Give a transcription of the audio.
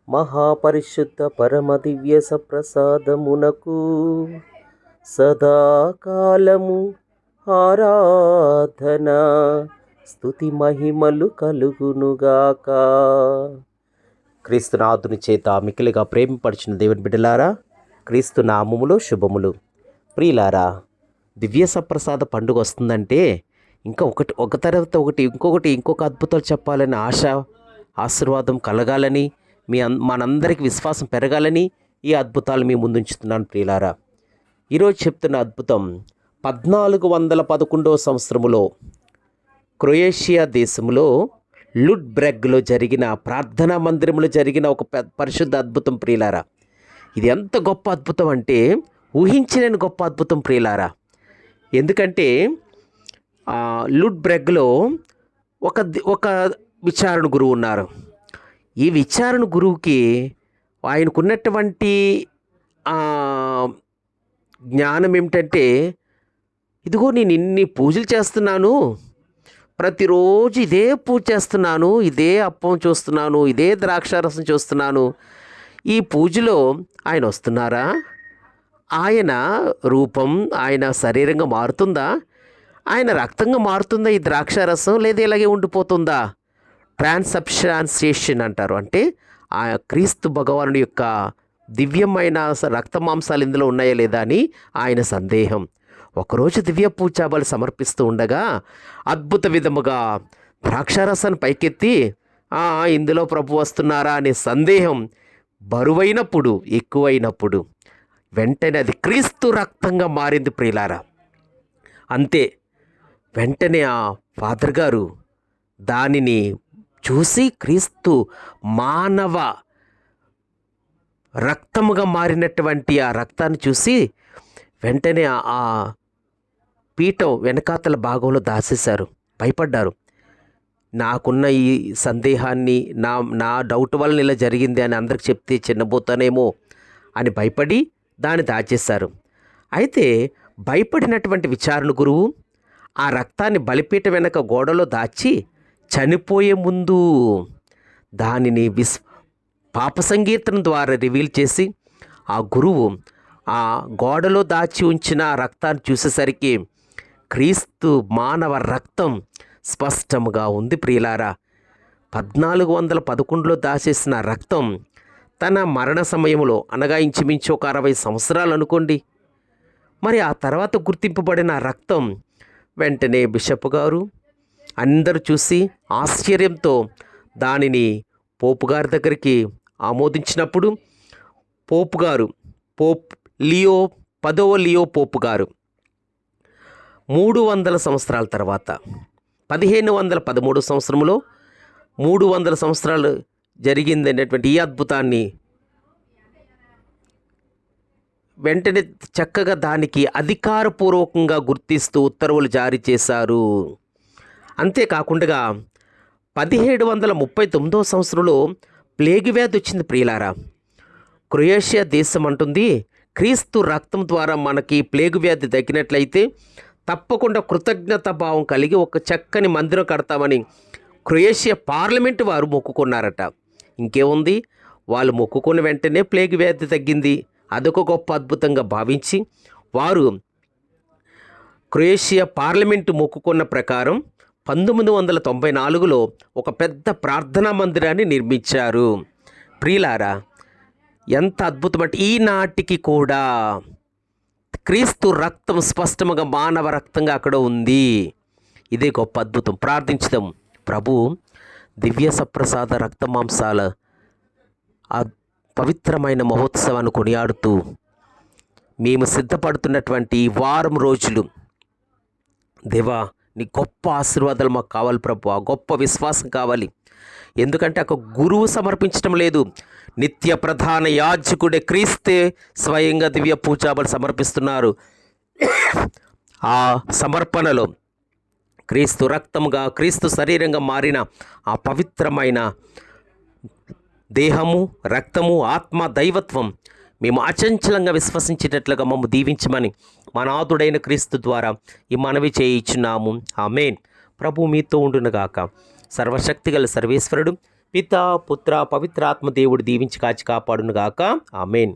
మహాపరిశుద్ధ పరమదివ్య సప్రసాదమునకు సదాకాలము ఆరాధన స్తుతి మహిమలు కలుగునుగాక. క్రీస్తునాథుని చేత మికిలిగా ప్రేమపరిచిన దేవుని బిడ్డలారా, క్రీస్తు నామములో శుభములు. ప్రియులారా, దివ్య సప్రసాద పండుగ వస్తుందంటే ఇంకా ఒక తర్వాత ఇంకొక అద్భుతాలు చెప్పాలని ఆశ, ఆశీర్వాదం కలగాలని, మనందరికీ విశ్వాసం పెరగాలని ఈ అద్భుతాలు మీ ముందుంచుతున్నాను. ప్రియులారా, ఈరోజు చెప్తున్న అద్భుతం 1411వ సంవత్సరములో క్రొయేషియా దేశంలో లుడ్బ్రెగ్లో జరిగిన ప్రార్థనా మందిరంలో జరిగిన ఒక పరిశుద్ధ అద్భుతం. ప్రియులారా, ఇది ఎంత గొప్ప అద్భుతం అంటే ఊహించలేని గొప్ప అద్భుతం. ప్రియులారా, ఎందుకంటే లుడ్బ్రెగ్లో ఒక విచారణ గురువు ఉన్నారు. ఈ విచారణ గురువుకి ఆయనకున్నటువంటి జ్ఞానం ఏమిటంటే, ఇదిగో నేను ఇన్ని పూజలు చేస్తున్నాను, ప్రతిరోజు ఇదే పూజ చేస్తున్నాను, ఇదే అప్పం చూస్తున్నాను, ఇదే ద్రాక్షారసం చూస్తున్నాను, ఈ పూజలో ఆయన వస్తున్నారా? ఆయన రూపం, ఆయన శరీరంగా మారుతుందా? ఆయన రక్తంగా మారుతుందా ఈ ద్రాక్షారసం, లేదా ఇలాగే ఉండిపోతుందా? ట్రాన్స్సబ్స్టాన్సియేషన్ అంటారు. అంటే ఆ క్రీస్తు భగవానుడి యొక్క దివ్యమైన రక్త మాంసాలు ఇందులో ఉన్నాయా లేదా అని ఆయన సందేహం. ఒకరోజు దివ్య పూజాబలు సమర్పిస్తూ ఉండగా అద్భుత విధముగా ద్రాక్షారసాన్ని పైకెత్తి ఇందులో ప్రభు వస్తున్నారా అనే సందేహం బరువైనప్పుడు, ఎక్కువైనప్పుడు వెంటనే అది క్రీస్తు రక్తంగా మారింది. ప్రియులారా, అంతే, వెంటనే ఆ ఫాదర్ గారు దానిని చూసి క్రీస్తు మానవ రక్తముగా మారినటువంటి ఆ రక్తాన్ని చూసి వెంటనే ఆ పీఠం వెనకాతల భాగంలో దాచేశారు. భయపడ్డారు. నాకున్న ఈ సందేహాన్ని, నా డౌట్ వల్ల ఇలా జరిగింది అని అందరికి చెప్తే చిన్నబోతానేమో అని భయపడి దాన్ని దాచేశారు. అయితే భయపడినటువంటి విచారణ గురువు ఆ రక్తాన్ని బలిపీఠ వెనక గోడలో దాచి చనిపోయే ముందు దానిని పాప సంకీర్తన ద్వారా రివీల్ చేసి ఆ గురువు ఆ గోడలో దాచి ఉంచిన రక్తాన్ని చూసేసరికి క్రీస్తు మానవ రక్తం స్పష్టంగా ఉంది. ప్రియులారా, 1411లో దాచేసిన రక్తం తన మరణ సమయంలో, అనగా ఇంచుమించు ఒక 60 సంవత్సరాలు అనుకోండి, మరి ఆ తర్వాత గుర్తింపబడిన రక్తం వెంటనే బిషప్ గారు అందరూ చూసి ఆశ్చర్యంతో దానిని పోపు గారి దగ్గరికి ఆమోదించినప్పుడు పోపు లియో 10వ పోపు గారు 300 సంవత్సరాల తర్వాత 1513 సంవత్సరంలో 300 సంవత్సరాలు జరిగింది అనేటువంటి ఈ అద్భుతాన్ని వెంటనే చక్కగా దానికి అధికారపూర్వకంగా గుర్తిస్తూ ఉత్తర్వులు జారీ చేశారు. అంతేకాకుండా 1739వ సంవత్సరంలో ప్లేగు వ్యాధి వచ్చింది. ప్రియులారా, క్రొయేషియా దేశం అంటుంది, క్రీస్తు రక్తం ద్వారా మనకి ప్లేగు వ్యాధి తగ్గినట్లయితే తప్పకుండా కృతజ్ఞత భావం కలిగి ఒక చక్కని మందిరం కడతామని క్రొయేషియా పార్లమెంటు వారు మొక్కుకున్నారట. ఇంకేముంది, వాళ్ళు మొక్కుకున్న వెంటనే ప్లేగు వ్యాధి తగ్గింది. అదొక గొప్ప అద్భుతంగా భావించి వారు క్రొయేషియా పార్లమెంటు మొక్కుకున్న ప్రకారం 1994లో ఒక పెద్ద ప్రార్థనా మందిరాన్ని నిర్మించారు. ప్రియులారా, ఎంత అద్భుతం అంటే ఈనాటికి కూడా క్రీస్తు రక్తం స్పష్టంగా మానవ రక్తంగా అక్కడ ఉంది. ఇదే గొప్ప అద్భుతం. ప్రార్థించుదాం. ప్రభు, దివ్య సప్రసాద రక్త మాంసాల ఆ పవిత్రమైన మహోత్సవాన్ని కొనియాడుతూ మేము సిద్ధపడుతున్నటువంటి వారం రోజులు, దేవా, నీ గొప్ప ఆశీర్వాదాలు మాకు కావాలి ప్రభు. ఆ గొప్ప విశ్వాసం కావాలి. ఎందుకంటే ఒక గురువు సమర్పించడం లేదు, నిత్య ప్రధాన యాజకుడే క్రీస్తే స్వయంగా దివ్య పూజాబలు సమర్పిస్తున్నారు. ఆ సమర్పణలో క్రీస్తు రక్తముగా, క్రీస్తు శరీరంగా మారిన ఆ పవిత్రమైన దేహము, రక్తము, ఆత్మ, దైవత్వం మేము అచంచలంగా విశ్వసించేటట్లుగా మమ్ము దీవించమని మా నాథుడైన క్రీస్తు ద్వారా ఈ మనవి చేయించున్నాము. ఆమేన్. ప్రభు మీతో ఉండునుగాక. సర్వశక్తిగల సర్వేశ్వరుడు పిత పుత్ర పవిత్రాత్మ దేవుడు దీవించి కాచి కాపాడునుగాక. ఆమేన్.